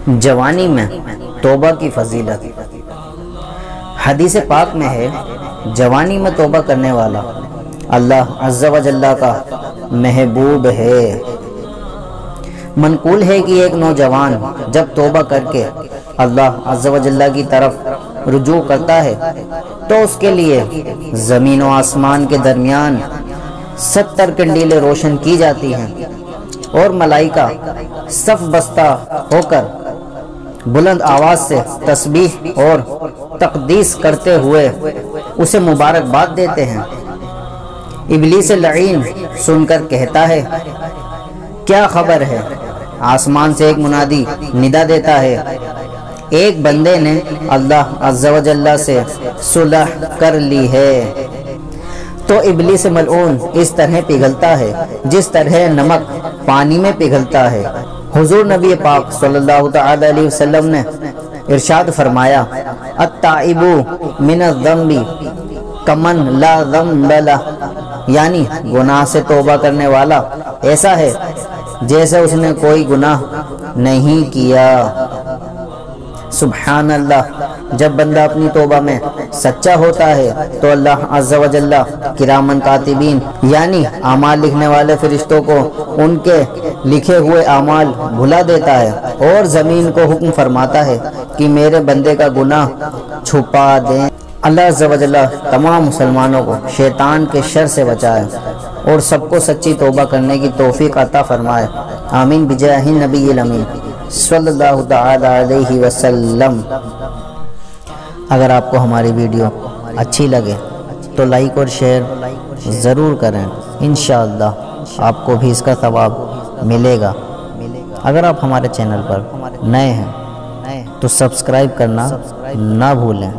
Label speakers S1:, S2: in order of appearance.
S1: جوانی میں توبہ کی فضیلت۔ حدیث پاک میں ہے، جوانی میں توبہ کرنے والا اللہ عز و جل کا محبوب ہے۔ منقول ہے کہ ایک نوجوان جب توبہ کر کے اللہ عز و جل کی طرف رجوع کرتا ہے تو اس کے لیے زمین و آسمان کے درمیان 70 کنڈیلیں روشن کی جاتی ہیں اور ملائکہ صف بستہ ہو کر بلند آواز سے تسبیح اور تقدیس کرتے ہوئے اسے مبارکباد دیتے ہیں۔ ابلیس لعین سن کر کہتا ہے، کیا خبر ہے؟ آسمان سے ایک منادی ندا دیتا ہے، ایک بندے نے اللہ عز و جل سے صلح کر لی ہے۔ تو ابلیس ملعون اس طرح پگھلتا ہے جس طرح نمک پانی میں پگھلتا ہے۔ حضور نبی پاک صلی اللہ تعالی علیہ وسلم نے ارشاد فرمایا، التائب من الذنب کمن لا ذنب لہ، یعنی گناہ سے توبہ کرنے والا ایسا ہے جیسے اس نے کوئی گناہ نہیں کیا۔ سبحان اللہ، جب بندہ اپنی توبہ میں سچا ہوتا ہے تو اللہ عز و جل کرامن کاتبین یعنی اعمال لکھنے والے فرشتوں کو ان کے لکھے ہوئے اعمال بھلا دیتا ہے اور زمین کو حکم فرماتا ہے کہ میرے بندے کا گناہ چھپا دیں۔ اللہ عز و جل تمام مسلمانوں کو شیطان کے شر سے بچائے اور سب کو سچی توبہ کرنے کی توفیق عطا فرمائے، آمین بجاہ نبی الامین صلی اللہ تعالی علیہ وسلم۔ اگر آپ کو ہماری ویڈیو اچھی لگے تو لائک اور شیئر ضرور کریں، انشاءاللہ آپ کو بھی اس کا ثواب ملے گا۔ اگر آپ ہمارے چینل پر نئے ہیں تو سبسکرائب کرنا نہ بھولیں۔